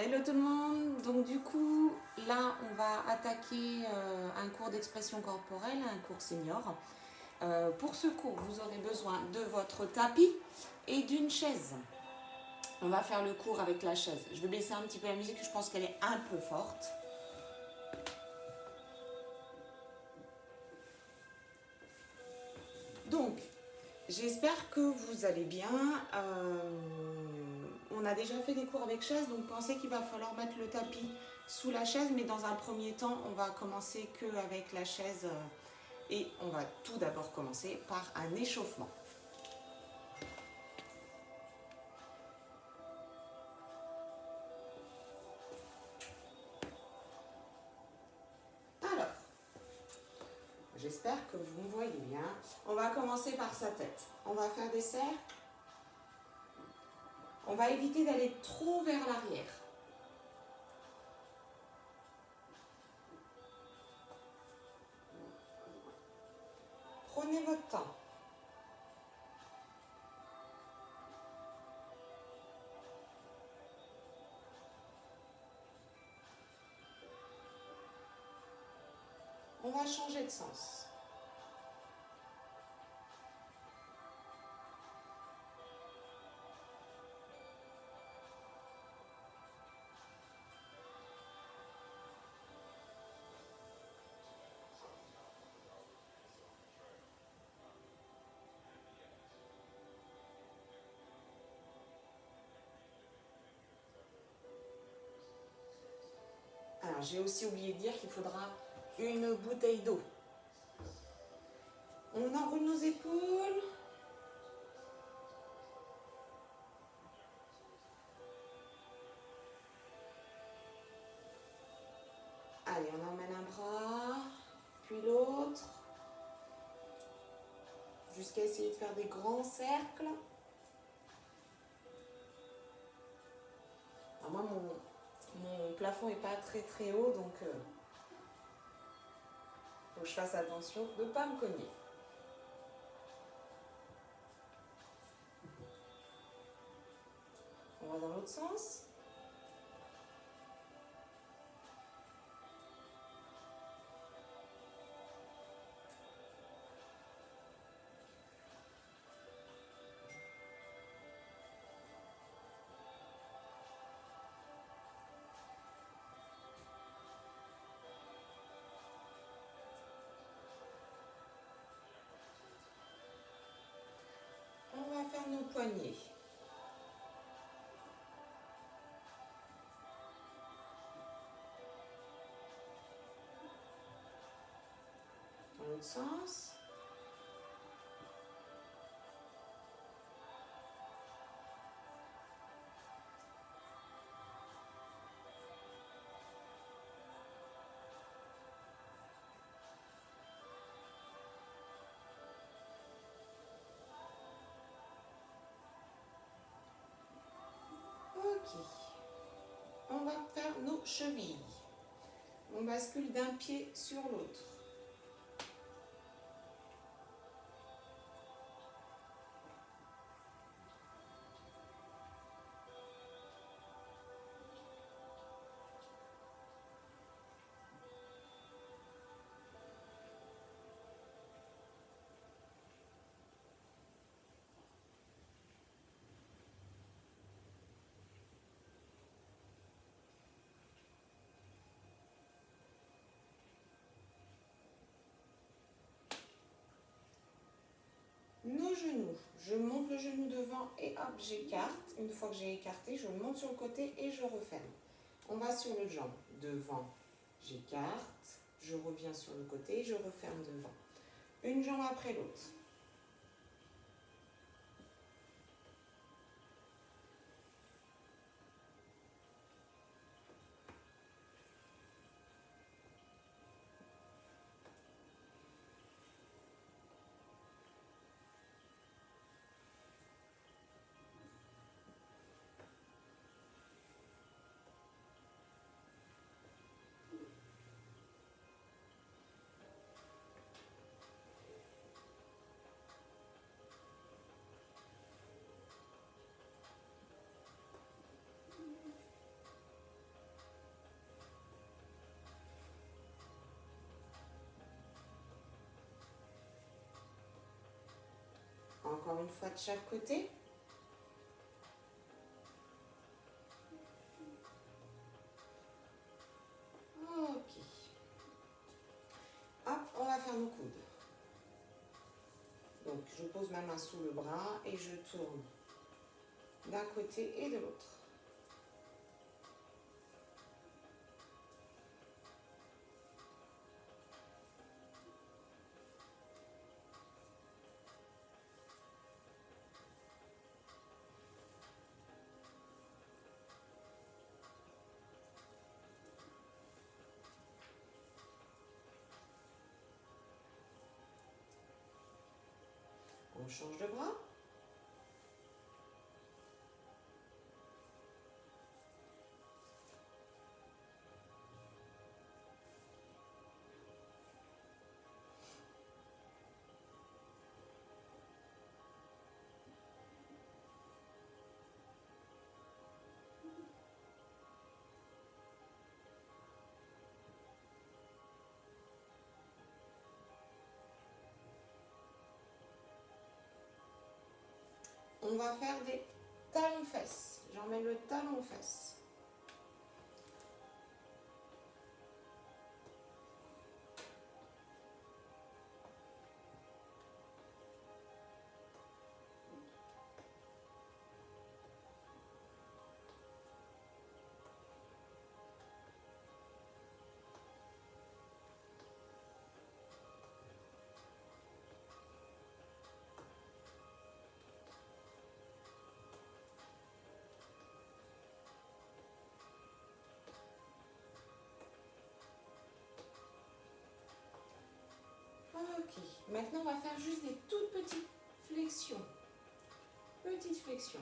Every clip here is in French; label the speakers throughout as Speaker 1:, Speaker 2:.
Speaker 1: Hello tout le monde, donc du coup là on va attaquer un cours d'expression corporelle, un cours senior. Pour ce cours vous aurez besoin de votre tapis et d'une chaise. On va faire le cours avec la chaise. Je vais baisser un petit peu la musique, je pense qu'elle est un peu forte. Donc j'espère que vous allez bien. On a déjà fait des cours avec chaise, donc pensez qu'il va falloir mettre le tapis sous la chaise, mais dans un premier temps, on va commencer qu'avec la chaise et on va tout d'abord commencer par un échauffement. Alors, j'espère que vous me voyez bien. On va commencer par sa tête. On va faire des cercles. On va éviter d'aller trop vers l'arrière. Prenez votre temps. On va changer de sens. Alors, j'ai aussi oublié de dire qu'il faudra une bouteille d'eau. On enroule nos épaules. Allez, on emmène un bras, puis l'autre, jusqu'à essayer de faire des grands cercles. Alors moi, mon plafond n'est pas très haut, donc il faut que je fasse attention de ne pas me cogner. On va dans l'autre sens. On va faire nos poignets. Dans l'autre sens. Ok. On va faire nos chevilles. On bascule d'un pied sur l'autre. Nos genoux, je monte le genou devant et hop, j'écarte. Une fois que j'ai écarté, je monte sur le côté et je referme. On va sur l'autre jambe. Devant, j'écarte, je reviens sur le côté et je referme devant. Une jambe après l'autre. encore une fois de chaque côté. Ok. Hop, on va faire nos coudes. Donc, je pose ma main sous le bras et je tourne d'un côté et de l'autre. On change de bras. On va faire des talons-fesses. J'emmène le talon-fesses. Ok, maintenant on va faire juste des toutes petites flexions. Petites flexions.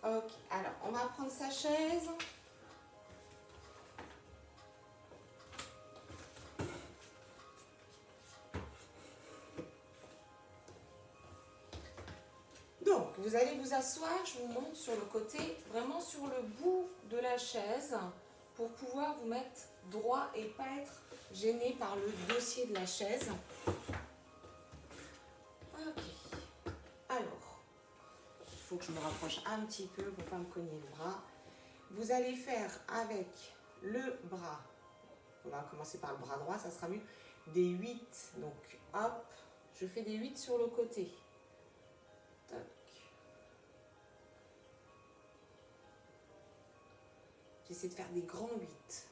Speaker 1: Ok, alors on va prendre sa chaise. Donc, vous allez vous asseoir, je vous montre sur le côté, vraiment sur le bout de la chaise, pour pouvoir vous mettre droit et pas être gêné par le dossier de la chaise. Ok, alors, il faut que je me rapproche un petit peu pour ne pas me cogner le bras. Vous allez faire avec le bras, on va commencer par le bras droit, ça sera mieux, des 8. Donc, hop, je fais des 8 sur le côté. Toc. J'essaie de faire des grands 8.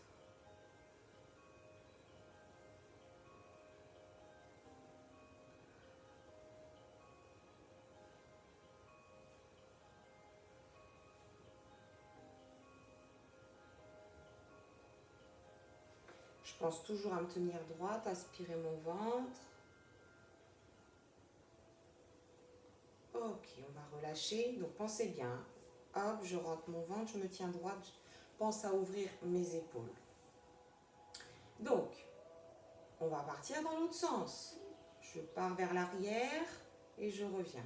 Speaker 1: Je pense toujours à me tenir droite, aspirer mon ventre. Ok, on va relâcher. Donc pensez bien. Hop, je rentre mon ventre, je me tiens droite. Je pense à ouvrir mes épaules. Donc, on va partir dans l'autre sens. Je pars vers l'arrière et je reviens.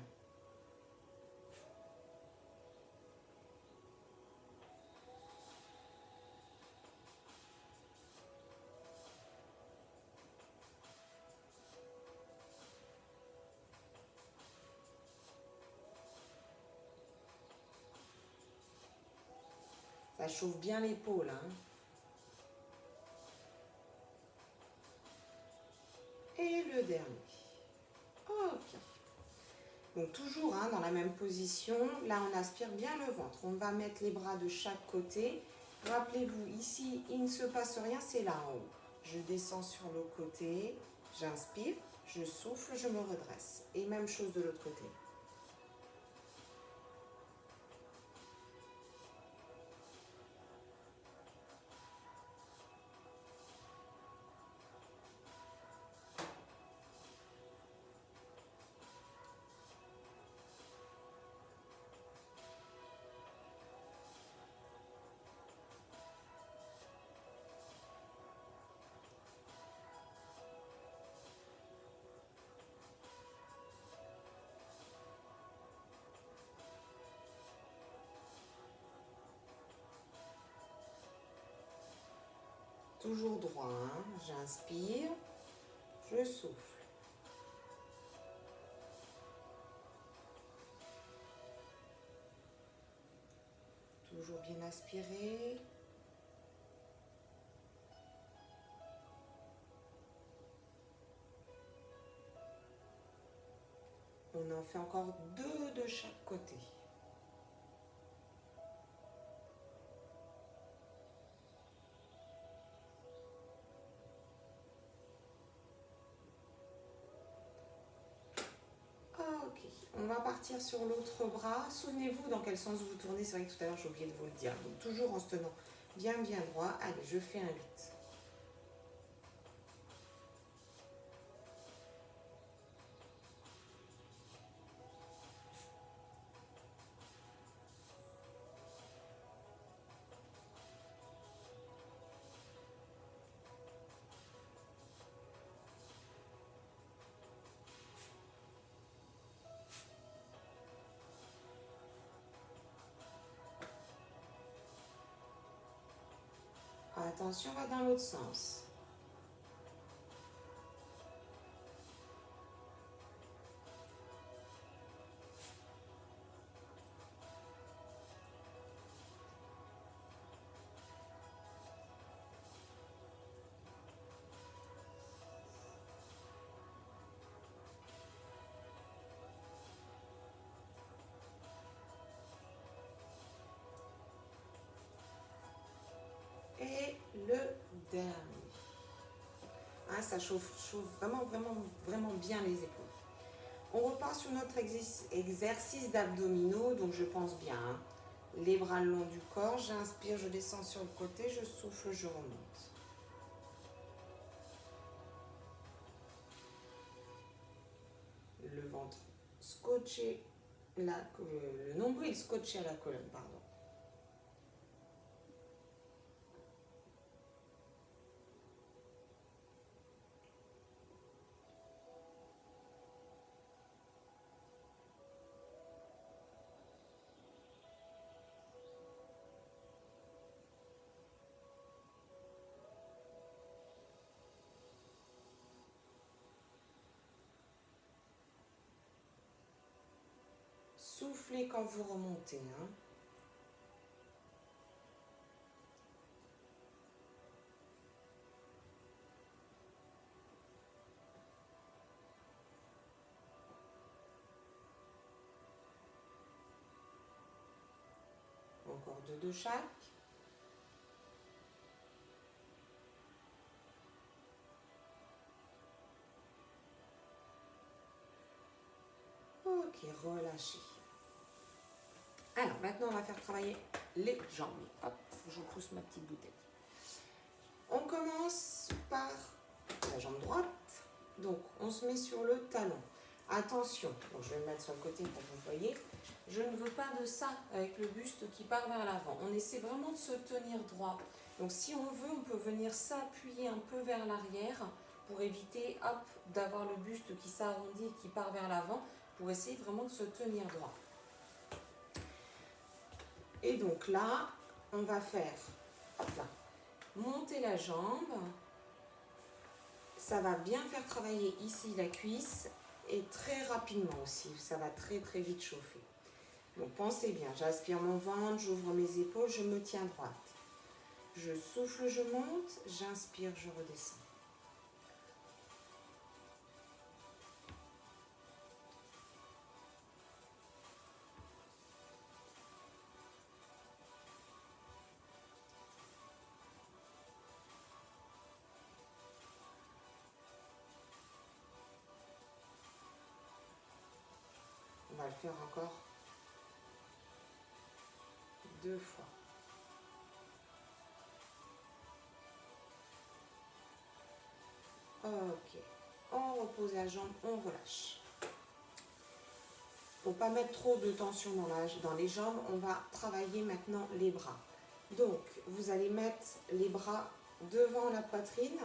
Speaker 1: Ça chauffe bien l'épaule, hein. Et le dernier. Ok. Donc toujours hein, dans la même position. Là, on aspire bien le ventre. On va mettre les bras de chaque côté. Rappelez-vous, ici, il ne se passe rien, c'est là en haut. Je descends sur le côté, j'inspire, je souffle, je me redresse. Et même chose de l'autre côté. Toujours droit, hein. J'inspire, je souffle. Toujours bien aspirer. On en fait encore 2 de chaque côté. Ok, on va partir sur l'autre bras. Souvenez-vous dans quel sens vous tournez. C'est vrai que tout à l'heure j'ai oublié de vous le dire. Donc toujours en se tenant bien droit. Allez, je fais un 8. Attention, on va dans l'autre sens. Et le dernier. Hein, ça chauffe vraiment bien les épaules. On repart sur notre exercice d'abdominaux, donc je pense bien. Hein. Les bras le long du corps, j'inspire, je descends sur le côté, je souffle, je remonte. Le ventre scotché, le nombril scotché à la colonne, pardon. Soufflez quand vous remontez. Hein. Encore 2 de chaque. Ok, relâchez. Alors, maintenant, on va faire travailler les jambes. Hop, je pousse ma petite bouteille. On commence par la jambe droite. Donc, on se met sur le talon. Attention, donc je vais me mettre sur le côté pour que vous voyez. Je ne veux pas de ça avec le buste qui part vers l'avant. On essaie vraiment de se tenir droit. Donc, si on veut, on peut venir s'appuyer un peu vers l'arrière pour éviter, hop, d'avoir le buste qui s'arrondit et qui part vers l'avant, pour essayer vraiment de se tenir droit. Et donc là, on va faire, hop là, monter la jambe. Ça va bien faire travailler ici la cuisse et très rapidement aussi. Ça va très vite chauffer. Donc pensez bien, j'aspire mon ventre, j'ouvre mes épaules, je me tiens droite. Je souffle, je monte, j'inspire, je redescends. On va le faire encore 2 fois. Ok, on repose la jambe, on relâche. Pour ne pas mettre trop de tension dans les jambes, on va travailler maintenant les bras. Donc, vous allez mettre les bras devant la poitrine.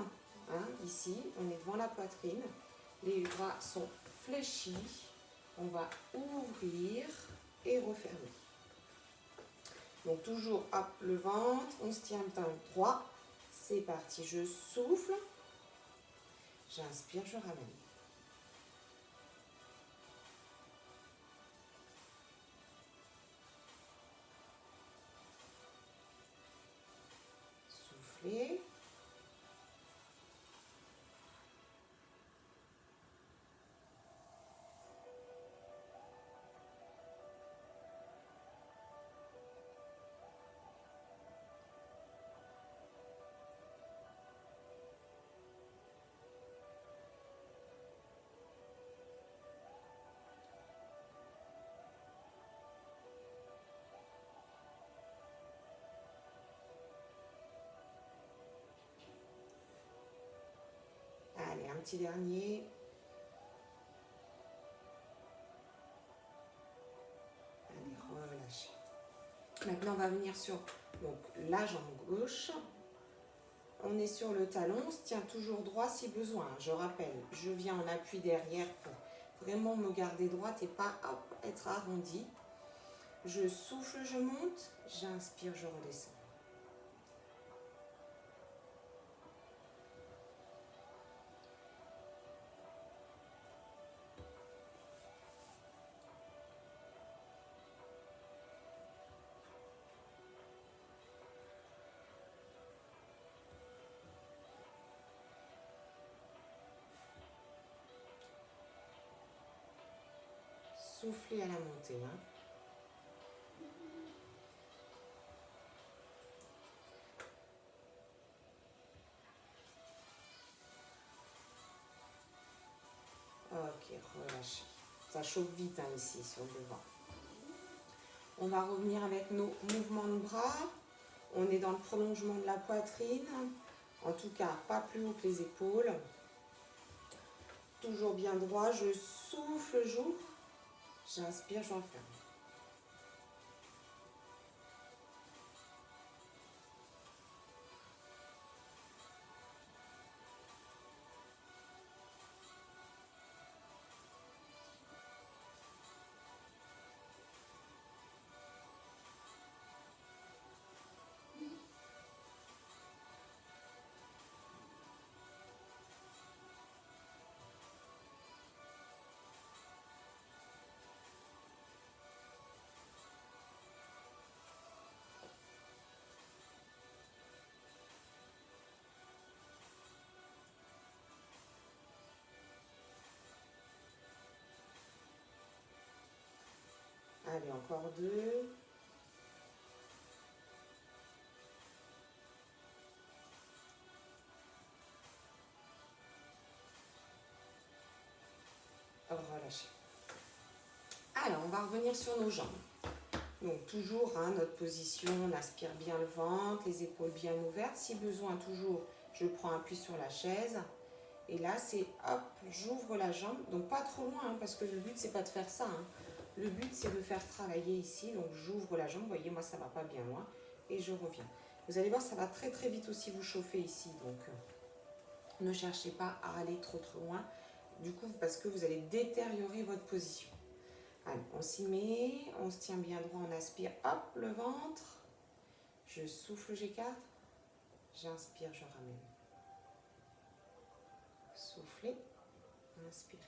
Speaker 1: Hein, ici, on est devant la poitrine. Les bras sont fléchis. On va ouvrir et refermer. Donc, toujours, hop, le ventre, on se tient bien droit. C'est parti, je souffle. J'inspire, je ramène. Soufflez. Allez, un petit dernier. Allez, relâchez. Maintenant, on va venir sur donc, la jambe gauche. On est sur le talon, on se tient toujours droit si besoin. Je rappelle, je viens en appui derrière pour vraiment me garder droite et pas hop, être arrondi. Je souffle, je monte, j'inspire, je redescends. Soufflez à la montée. Hein. Ok, relâchez. Ça chauffe vite hein, ici sur le devant. On va revenir avec nos mouvements de bras. On est dans le prolongement de la poitrine. En tout cas, pas plus haut que les épaules. Toujours bien droit. Je souffle, j'ouvre. J'inspire, j'enferme. Allez, encore deux. Relâchez. Alors, on va revenir sur nos jambes. Donc, toujours, hein, notre position, on aspire bien le ventre, les épaules bien ouvertes. Si besoin, toujours, je prends appui sur la chaise. Et là, c'est hop, j'ouvre la jambe. Donc, pas trop loin, hein, parce que le but, c'est pas de faire ça. Hein. Le but, c'est de faire travailler ici. Donc, j'ouvre la jambe. Vous voyez, moi, ça va pas bien loin. Et je reviens. Vous allez voir, ça va très, très vite aussi vous chauffer ici. Donc, ne cherchez pas à aller trop, trop loin. Du coup, parce que vous allez détériorer votre position. Allez, on s'y met, on se tient bien droit, on aspire, hop, le ventre. Je souffle, j'écarte. J'inspire, je ramène. Soufflez, inspirez.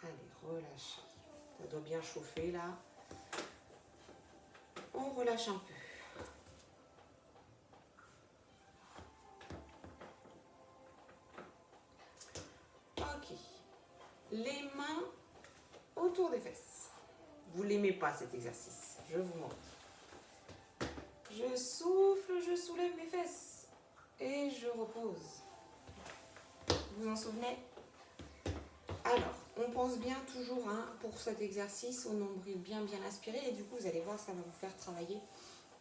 Speaker 1: Allez, relâchez. Ça doit bien chauffer là. On relâche un peu. Ok. Les mains autour des fesses. Vous l'aimez pas cet exercice. Je vous montre. Je souffle, je soulève mes fesses. Et je repose. Vous vous en souvenez? Alors, on pense bien toujours pour cet exercice au nombril bien aspiré et du coup vous allez voir ça va vous faire travailler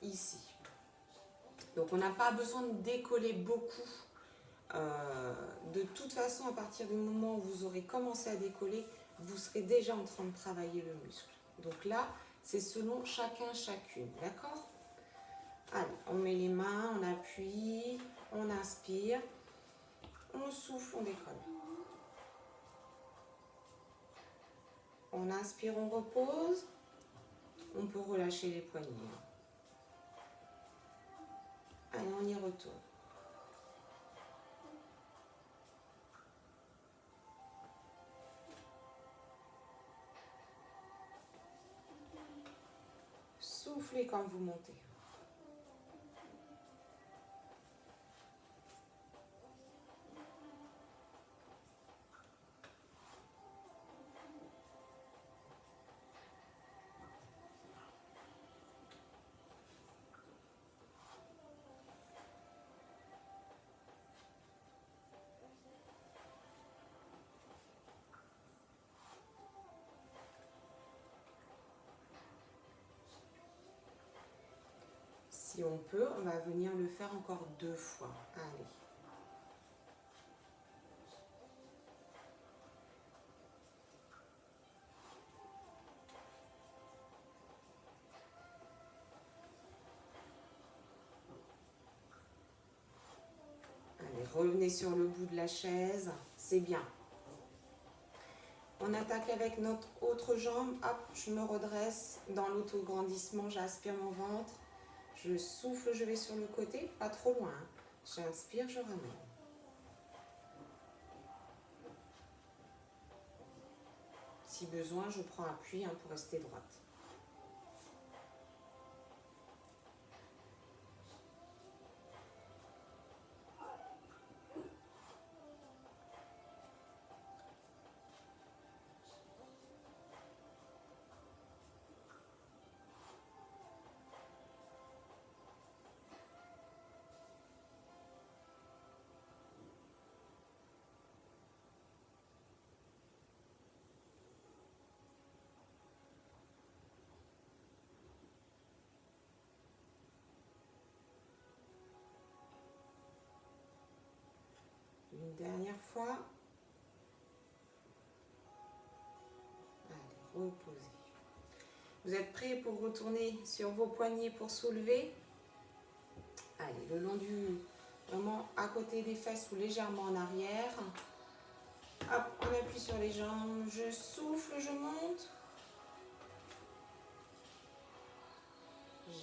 Speaker 1: ici. Donc on n'a pas besoin de décoller beaucoup. De toute façon, à partir du moment où vous aurez commencé à décoller, vous serez déjà en train de travailler le muscle. Donc là, c'est selon chacun, chacune, d'accord? Allez, on met les mains, on appuie, on inspire, on souffle, on décolle. On inspire, on repose. On peut relâcher les poignets. Allez, on y retourne. Soufflez quand vous montez. Si on peut, on va venir le faire encore 2 fois. Allez. Allez, revenez sur le bout de la chaise. C'est bien. On attaque avec notre autre jambe. Hop, je me redresse dans l'autograndissement. J'aspire mon ventre. Je souffle, je vais sur le côté. Pas trop loin. J'inspire, je ramène. Si besoin, je prends appui pour rester droite. Une dernière fois. Allez, reposez. Vous êtes prêts pour retourner sur vos poignets pour soulever? Allez, le long du... Vraiment à côté des fesses ou légèrement en arrière. Hop, on appuie sur les jambes. Je souffle, je monte.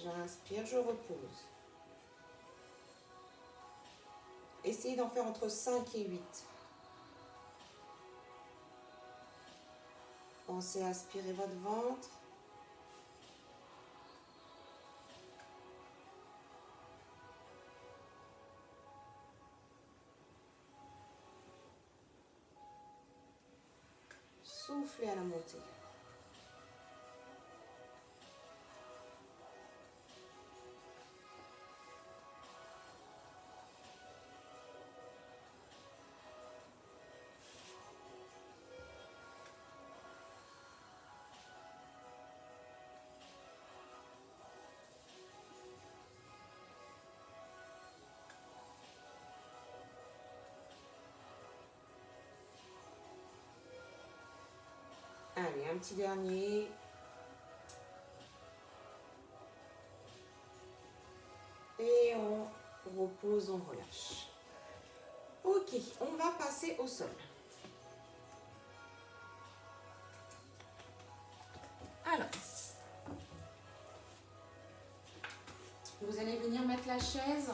Speaker 1: J'inspire, je repose. Essayez d'en faire entre 5 et 8. Pensez à aspirer votre ventre. Soufflez à la montée. Allez, un petit dernier. Et on repose, on relâche. Ok, on va passer au sol. Alors, vous allez venir mettre la chaise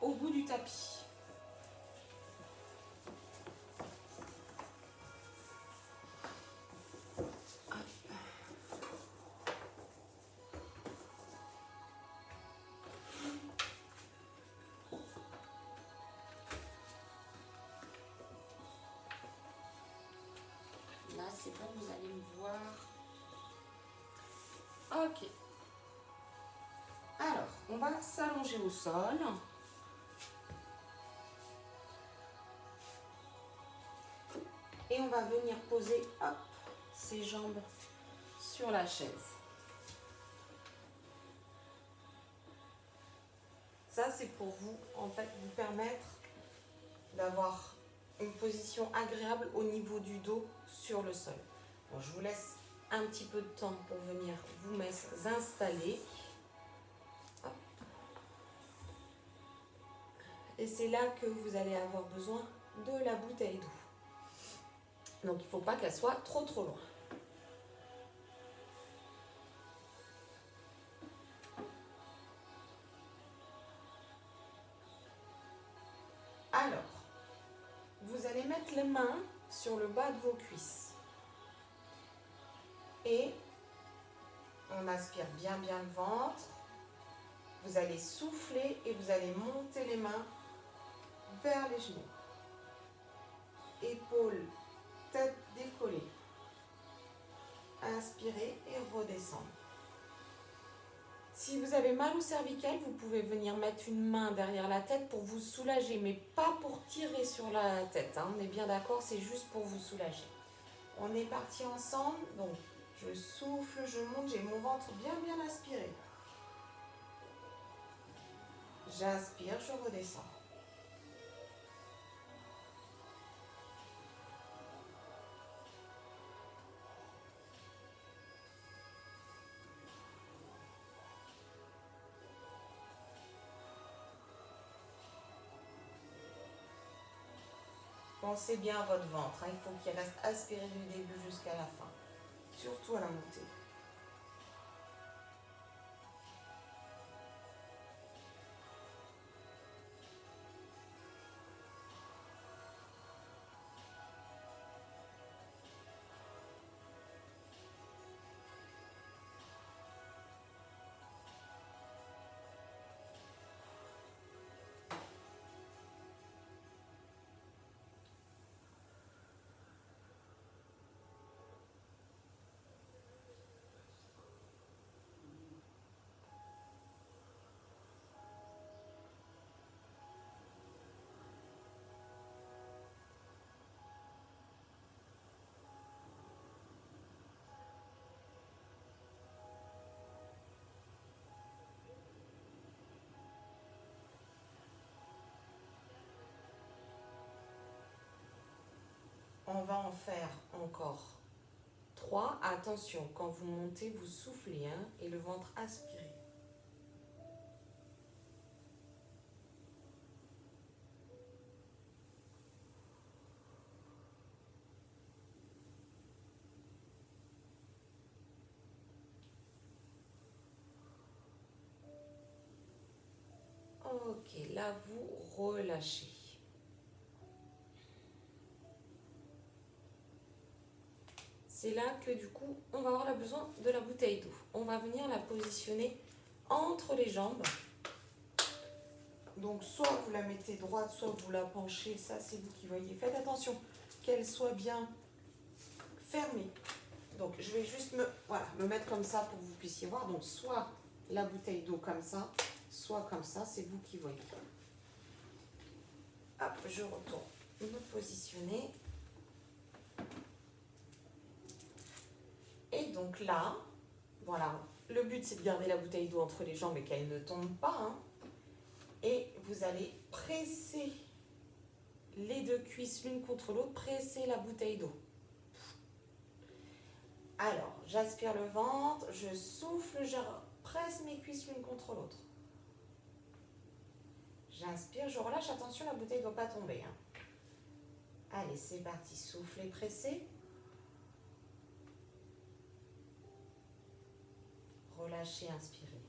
Speaker 1: au bout du tapis. Là, c'est bon, vous allez me voir. Ok. Alors, on va s'allonger au sol. Et Et on va venir poser, hop, ses jambes sur la chaise. Ça, c'est pour vous, en fait, vous permettre d'avoir une position agréable au niveau du dos sur le sol. Bon, je vous laisse un petit peu de temps pour venir vous installer. Hop. Et c'est là que vous allez avoir besoin de la bouteille d'eau. Donc, il ne faut pas qu'elle soit trop loin. Alors, vous allez mettre les mains sur le bas de vos cuisses. Et on aspire bien le ventre. Vous allez souffler et vous allez monter les mains vers les genoux. Épaules, tête décollée. Inspirez et redescendez. Si vous avez mal au cervical, vous pouvez venir mettre une main derrière la tête pour vous soulager, mais pas pour tirer sur la tête. Hein. On est bien d'accord, c'est juste pour vous soulager. On est parti ensemble, donc je souffle, je monte, j'ai mon ventre bien aspiré. J'inspire, je redescends. Pensez bien à votre ventre, hein. Il faut qu'il reste aspiré du début jusqu'à la fin, surtout à la montée. On va en faire encore 3. Attention, quand vous montez, vous soufflez hein, et le ventre aspiré. Ok, là vous relâchez. C'est là que du coup, on va avoir besoin de la bouteille d'eau. On va venir la positionner entre les jambes. Donc soit vous la mettez droite, soit vous la penchez. Ça, c'est vous qui voyez. Faites attention qu'elle soit bien fermée. Donc je vais juste me mettre comme ça pour que vous puissiez voir. Donc soit la bouteille d'eau comme ça, soit comme ça. C'est vous qui voyez. Hop, je retourne me positionner. Et donc là, voilà, le but c'est de garder la bouteille d'eau entre les jambes et qu'elle ne tombe pas. Hein. Et vous allez presser les deux cuisses l'une contre l'autre, presser la bouteille d'eau. Alors, j'aspire le ventre, je souffle, je presse mes cuisses l'une contre l'autre. J'inspire, je relâche, attention, la bouteille ne doit pas tomber. Hein. Allez, c'est parti, soufflez, pressez. Relâchez, inspirez.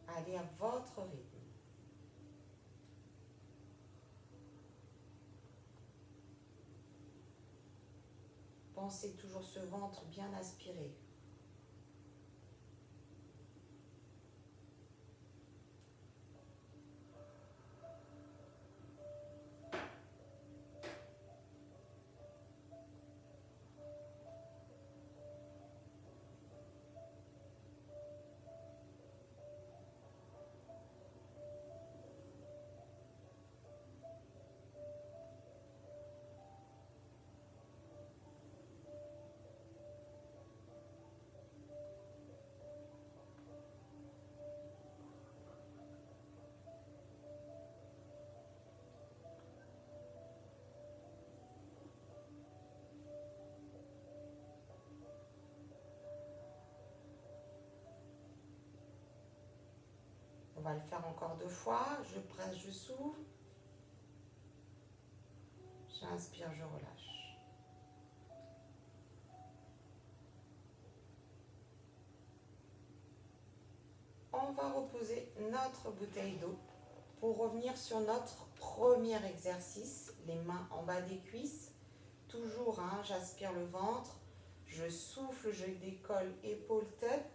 Speaker 1: Allez à votre rythme. Pensez toujours ce ventre bien aspiré. On va le faire encore 2 fois. Je presse, je souffle. J'inspire, je relâche. On va reposer notre bouteille d'eau pour revenir sur notre premier exercice. Les mains en bas des cuisses. Toujours, hein, j'aspire le ventre. Je souffle, je décolle épaule-tête.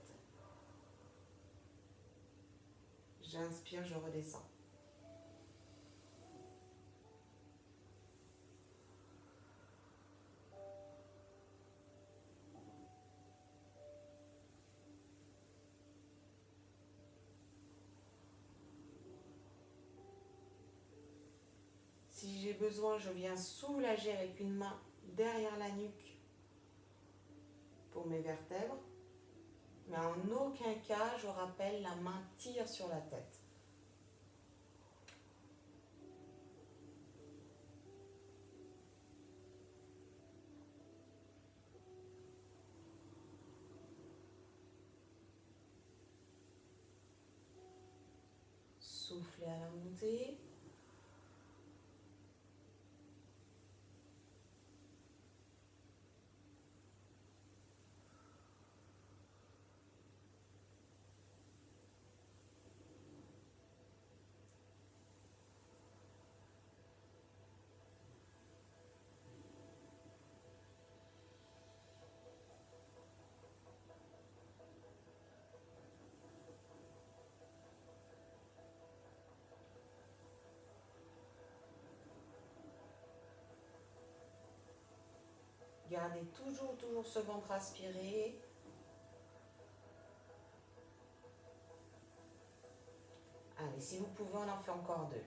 Speaker 1: J'inspire, je redescends. Si j'ai besoin, je viens soulager avec une main derrière la nuque pour mes vertèbres. Mais en aucun cas, je rappelle, la main tire sur la tête. Soufflez à la montée. Gardez toujours ce ventre aspiré. Allez, si vous pouvez, on en fait encore 2.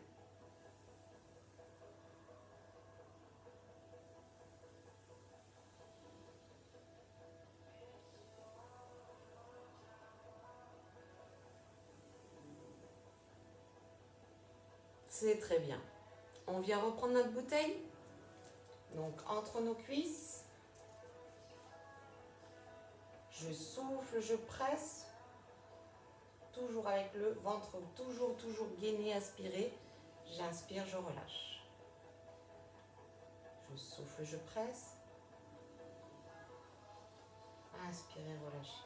Speaker 1: C'est très bien. On vient reprendre notre bouteille. Donc, entre nos cuisses. Je souffle, je presse. Toujours avec le ventre, toujours gainé, aspiré. J'inspire, je relâche. Je souffle, je presse. Inspirez, relâchez.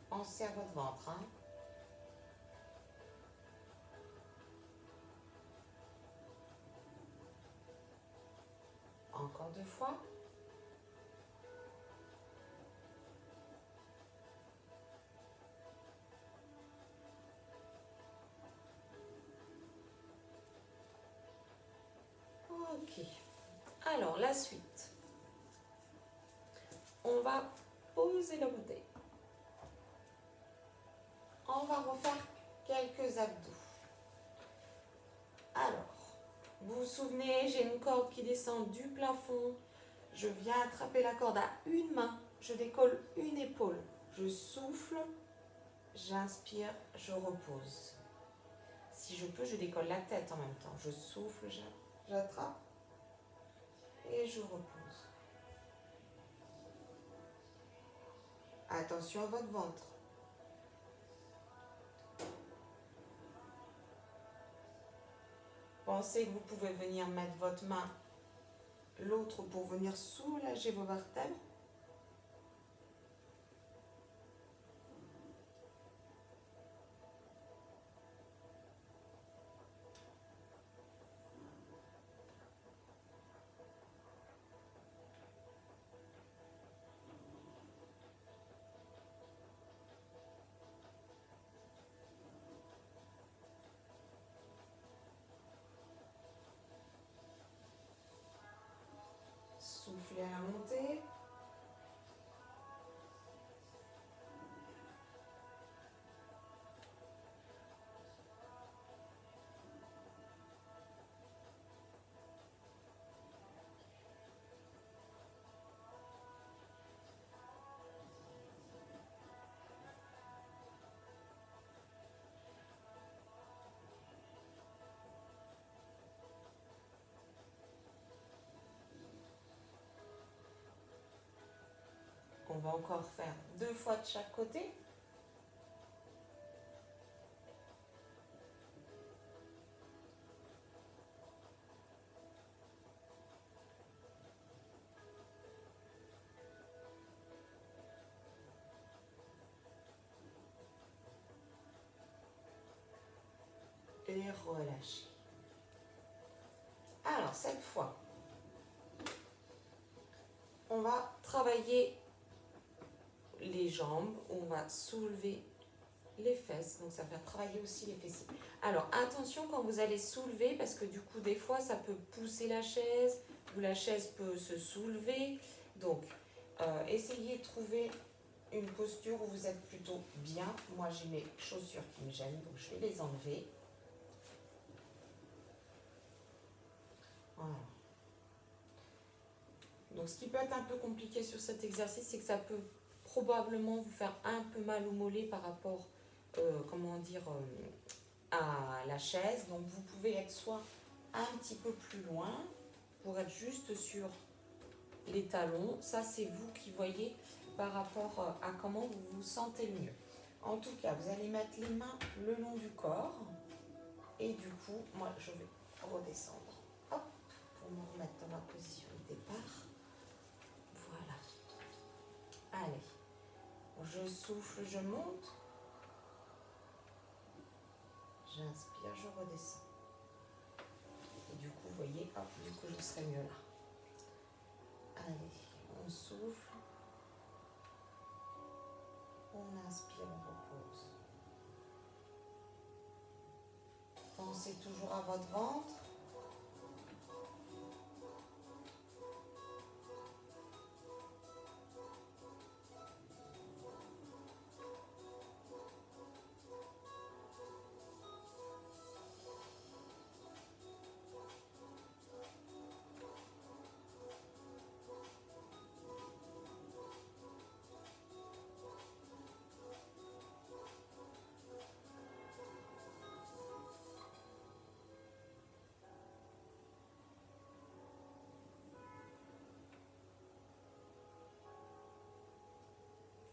Speaker 1: Pensez à votre ventre, hein. Encore 2 fois. Ok. Alors, la suite. On va poser la bouteille. On va refaire quelques abdos. Alors, vous vous souvenez, j'ai une corde qui descend du plafond. Je viens attraper la corde à une main. Je décolle une épaule. Je souffle. J'inspire, je repose. Si je peux, je décolle la tête en même temps. Je souffle, j'attrape et je repose. Attention à votre ventre. Pensez que vous pouvez venir mettre votre main, l'autre pour venir soulager vos vertèbres. Soufflez à la montée. va encore faire 2 fois de chaque côté. Et relâchez. Alors, cette fois, on va travailler les jambes, on va soulever les fesses, donc ça va faire travailler aussi les fessiers. Alors, attention quand vous allez soulever, parce que du coup, des fois, ça peut pousser la chaise, ou la chaise peut se soulever. Donc, essayez de trouver une posture où vous êtes plutôt bien. Moi, j'ai mes chaussures qui me gênent, donc je vais les enlever. Voilà. Donc, ce qui peut être un peu compliqué sur cet exercice, c'est que ça peut probablement vous faire un peu mal au mollet par rapport, à la chaise. Donc, vous pouvez être soit un petit peu plus loin pour être juste sur les talons. Ça, c'est vous qui voyez par rapport à comment vous vous sentez le mieux. En tout cas, vous allez mettre les mains le long du corps. Et du coup, moi, je vais redescendre. Hop, pour me remettre dans ma position de départ. Voilà. Allez. Je souffle, je monte. J'inspire, je redescends. Et du coup, vous voyez, hop, du coup, je serai mieux là. Allez, on souffle. On inspire, on repose. Pensez toujours à votre ventre.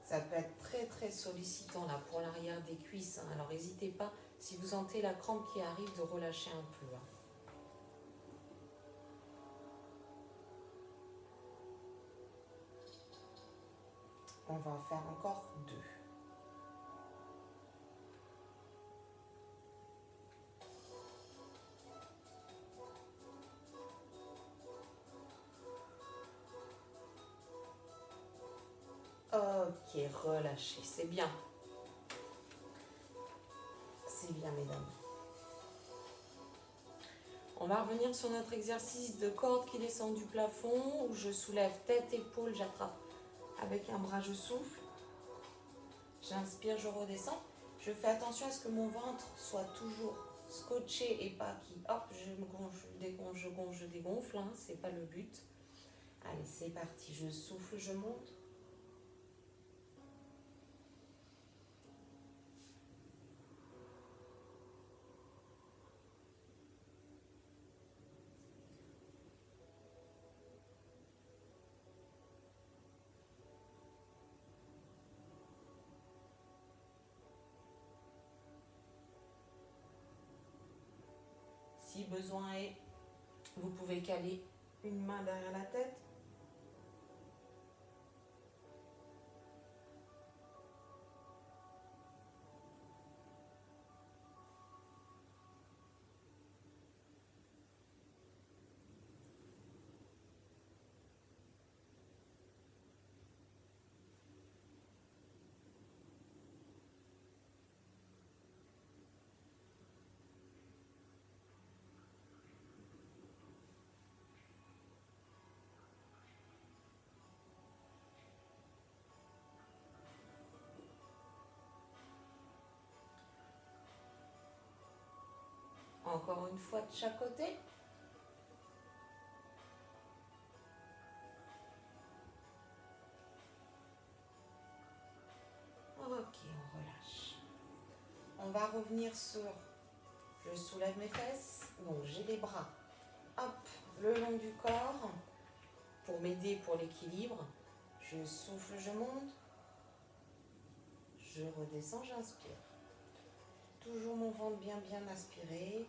Speaker 1: Ça peut être très très sollicitant là pour l'arrière des cuisses. Hein. Alors n'hésitez pas, si vous sentez la crampe qui arrive, de relâcher un peu. Hein. On va en faire encore 2. Ok, relâchez, c'est bien. C'est bien, mesdames. On va revenir sur notre exercice de corde qui descend du plafond, où je soulève tête, épaule, j'attrape avec un bras, je souffle. J'inspire, je redescends. Je fais attention à ce que mon ventre soit toujours scotché et pas qui, hop, je me gonfle, je dégonfle, je gonfle, je dégonfle. Hein, c'est pas le but. Allez, c'est parti. Je souffle, je monte. Si besoin est, vous pouvez caler une main derrière la tête. Encore une fois de chaque côté. Ok, on relâche. On va revenir sur, je soulève mes fesses, donc j'ai les bras, hop, le long du corps, pour m'aider pour l'équilibre. Je souffle, je monte. Je redescends, j'inspire. Toujours mon ventre bien aspiré.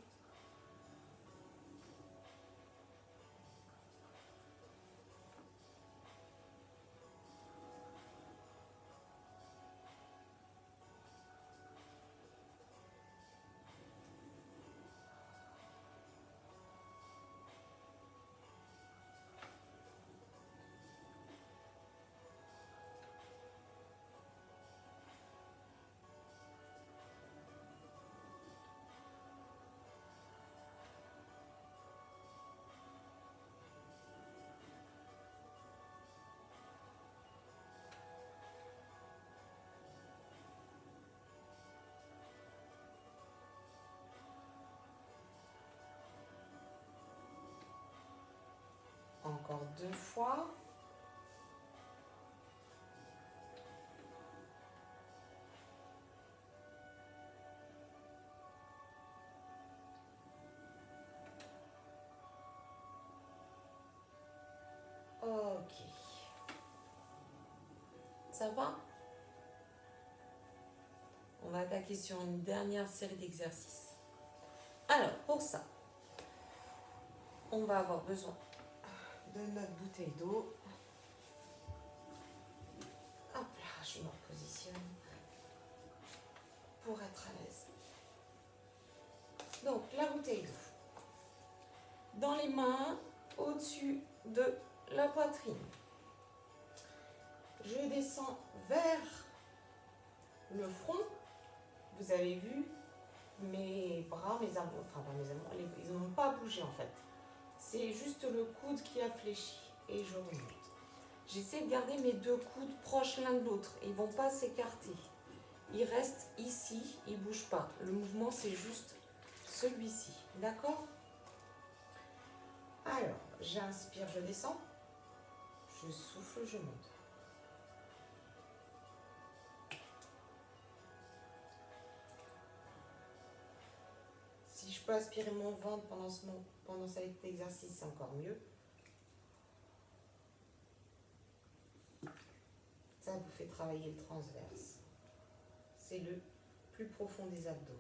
Speaker 1: Encore 2 fois. Ok. Ça va? On va attaquer sur une dernière série d'exercices. Alors, pour ça, on va avoir besoin de notre bouteille d'eau. Hop là, je me repositionne pour être à l'aise. Donc, la bouteille d'eau. Dans les mains, au-dessus de la poitrine. Je descends vers le front. Vous avez vu, mes bras, mes amours, enfin pas mes amours, ils n'ont pas bougé en fait. C'est juste le coude qui a fléchi et je remonte. J'essaie de garder mes 2 coudes proches l'un de l'autre. Ils ne vont pas s'écarter. Ils restent ici, ils ne bougent pas. Le mouvement, c'est juste celui-ci. D'accord? Alors, j'inspire, je descends. Je souffle, je monte. Si je peux aspirer mon ventre pendant cet exercice, c'est encore mieux. Ça vous fait travailler le transverse. C'est le plus profond des abdos.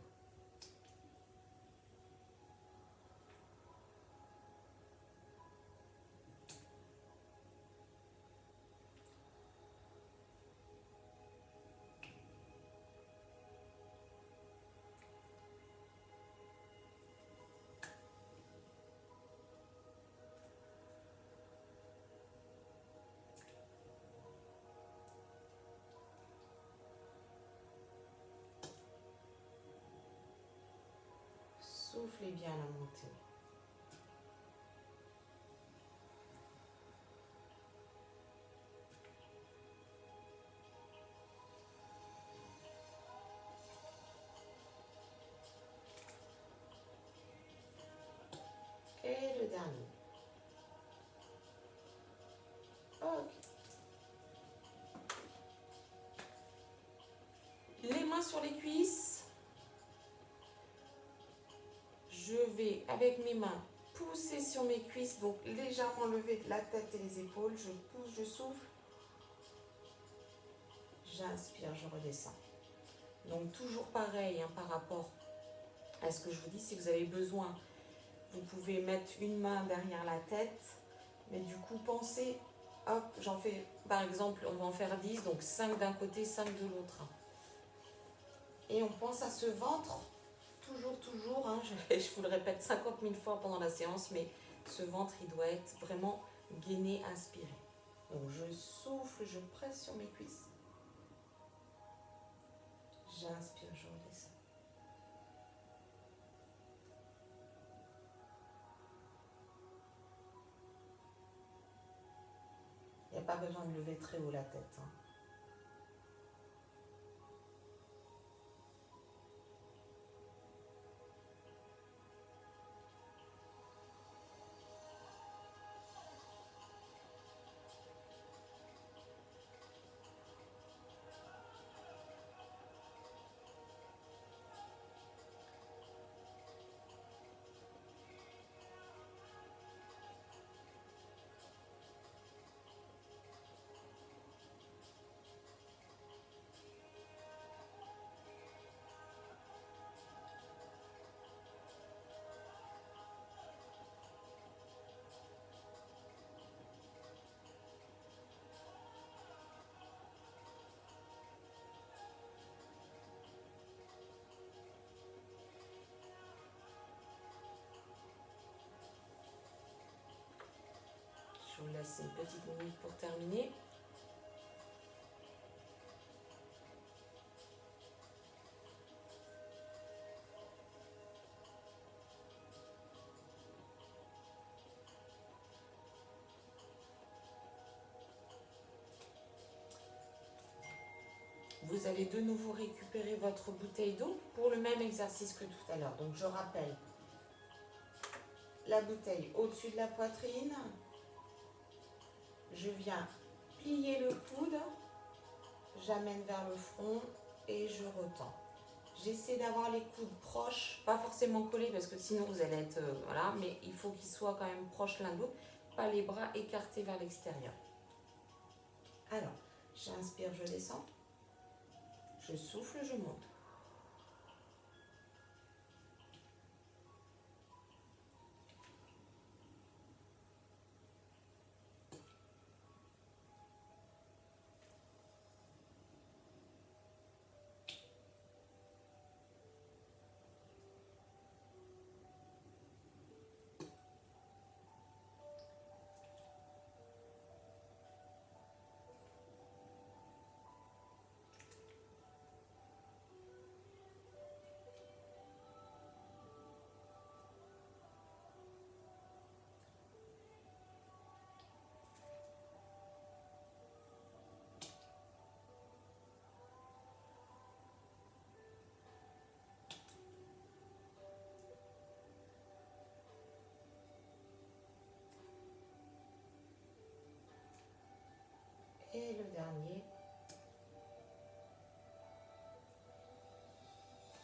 Speaker 1: Soufflez bien la montée. Et le dernier. Ok. Les mains sur les cuisses. Je vais, avec mes mains, pousser sur mes cuisses, donc légèrement lever la tête et les épaules. Je pousse, je souffle. J'inspire, je redescends. Donc toujours pareil par rapport à ce que je vous dis. Si vous avez besoin, vous pouvez mettre une main derrière la tête. Mais du coup, pensez, hop, j'en fais, par exemple, on va en faire 10, donc 5 d'un côté, 5 de l'autre. Et on pense à ce ventre. Toujours, je vous le répète 50 000 fois pendant la séance, mais ce ventre, il doit être vraiment gainé, inspiré. Donc je souffle, je presse sur mes cuisses. J'inspire, je redescends. Il n'y a pas besoin de lever très haut la tête. laisser une petite minute pour terminer. Vous allez de nouveau récupérer votre bouteille d'eau pour le même exercice que tout à l'heure. Donc je rappelle, la bouteille au-dessus de la poitrine. Je viens plier le coude, j'amène vers le front et je retends. J'essaie d'avoir les coudes proches, pas forcément collés parce que sinon vous allez être... voilà, mais il faut qu'ils soient quand même proches l'un de l'autre, pas les bras écartés vers l'extérieur. Alors, j'inspire, je descends. Je souffle, je monte. Et le dernier.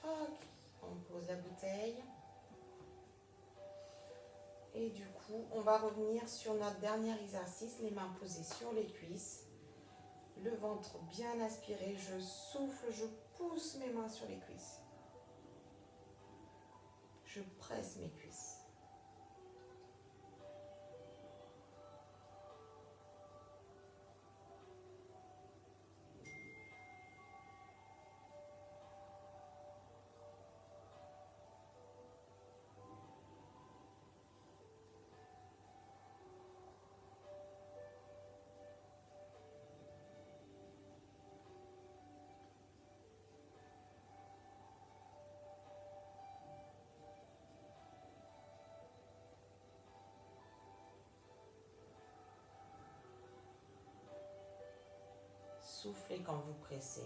Speaker 1: Ok, on pose la bouteille. Et du coup, on va revenir sur notre dernier exercice, les mains posées sur les cuisses. Le ventre bien aspiré, je souffle, je pousse mes mains sur les cuisses. Je presse mes cuisses. Soufflez quand vous pressez.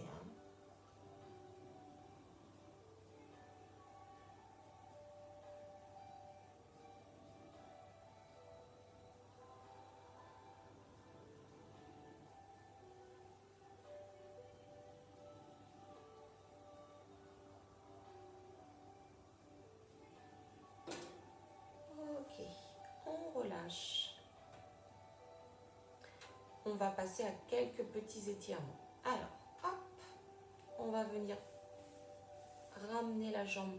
Speaker 1: Ok, on relâche. On va passer à quelques petits étirements. Alors, hop, on va venir ramener la jambe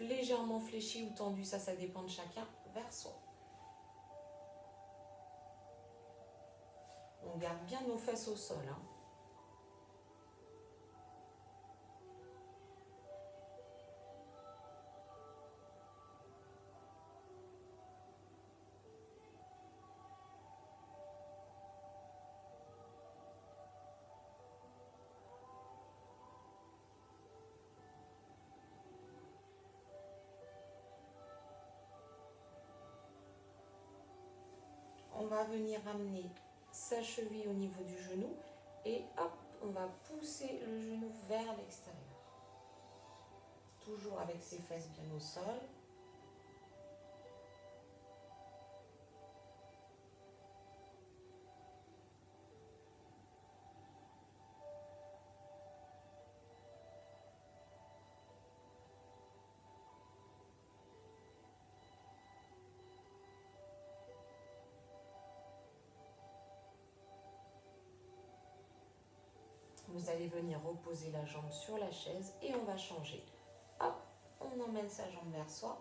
Speaker 1: légèrement fléchie ou tendue, ça dépend de chacun, vers soi. On garde bien nos fesses au sol. On va venir amener sa cheville au niveau du genou et hop, on va pousser le genou vers l'extérieur. Toujours avec ses fesses bien au sol. Vous allez venir reposer la jambe sur la chaise et on va changer. Hop, on emmène sa jambe vers soi.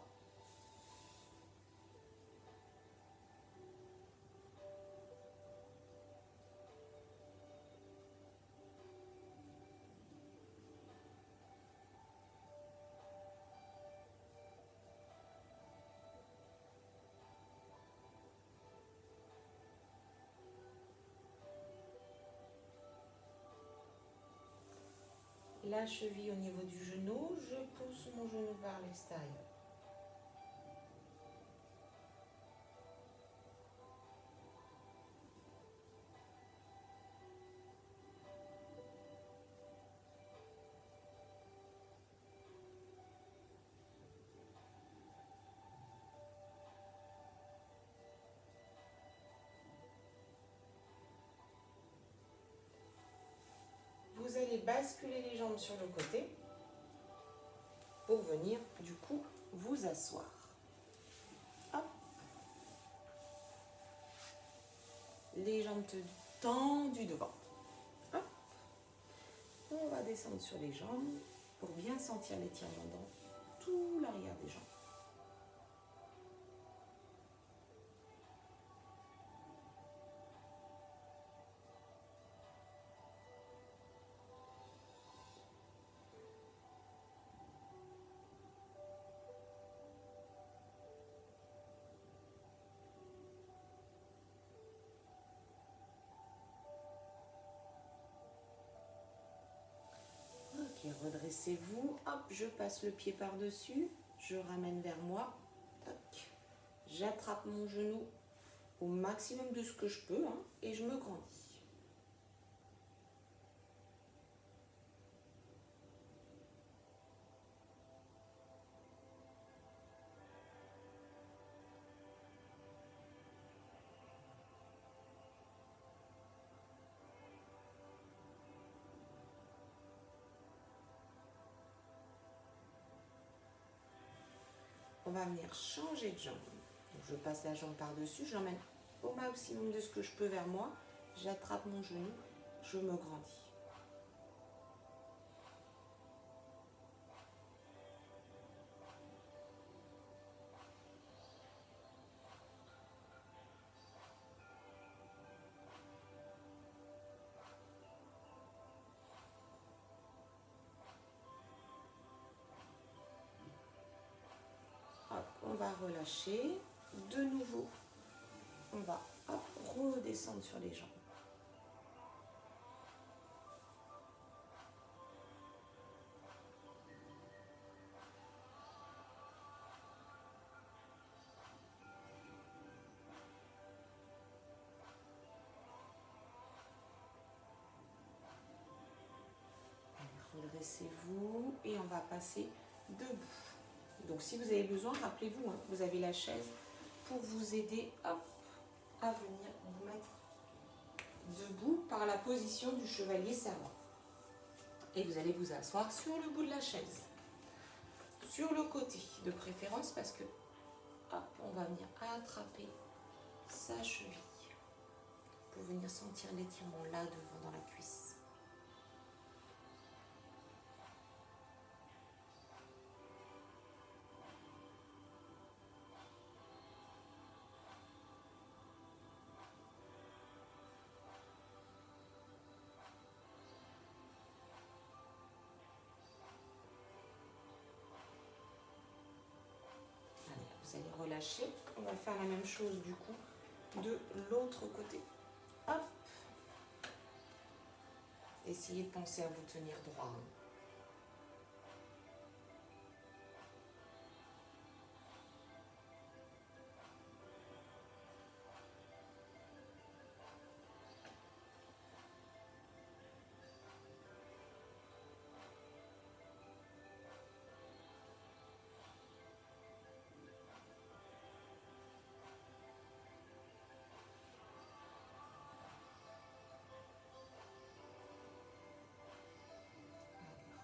Speaker 1: la cheville au niveau du genou, je pousse mon genou vers l'extérieur. Vous allez basculer les jambes sur le côté pour venir du coup vous asseoir. Hop. Les jambes tendues devant. Hop. On va descendre sur les jambes pour bien sentir l'étirement dans tout l'arrière des jambes. Ok, redressez-vous. Hop, je passe le pied par-dessus. Je ramène vers moi. Tac. J'attrape mon genou au maximum de ce que je peux hein, et je me grandis. On va venir changer de jambe. Donc je passe la jambe par-dessus, j'emmène au maximum de ce que je peux vers moi. J'attrape mon genou, je me grandis. Hop, on va relâcher. De nouveau, on va hop, redescendre sur les jambes. Redressez-vous et on va passer debout. Donc si vous avez besoin, rappelez-vous, hein, vous avez la chaise pour vous aider hop, à venir vous mettre debout par la position du chevalier servant. Et vous allez vous asseoir sur le bout de la chaise, sur le côté de préférence parce que hop, on va venir attraper sa cheville pour venir sentir l'étirement là devant dans la cuisse. Vous allez relâcher. On va faire la même chose du coup de l'autre côté. Hop. Essayez de penser à vous tenir droit.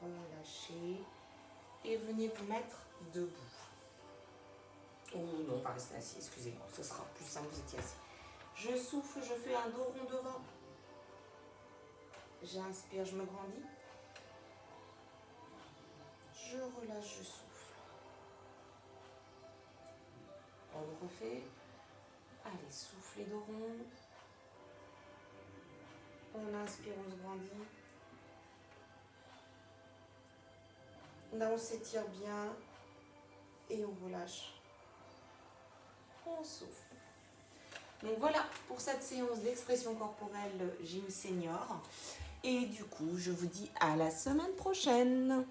Speaker 1: Relâchez et venez vous mettre debout. Oh non, on va rester assis, excusez-moi, ce sera plus simple, vous étiez assis. Je souffle, je fais un dos rond devant. J'inspire, je me grandis. Je relâche, je souffle. On le refait. Allez, soufflez dos rond. On inspire, on se grandit. Là, on s'étire bien et on relâche. On souffle. Donc voilà pour cette séance d'expression corporelle Gym Senior. Et du coup, je vous dis à la semaine prochaine.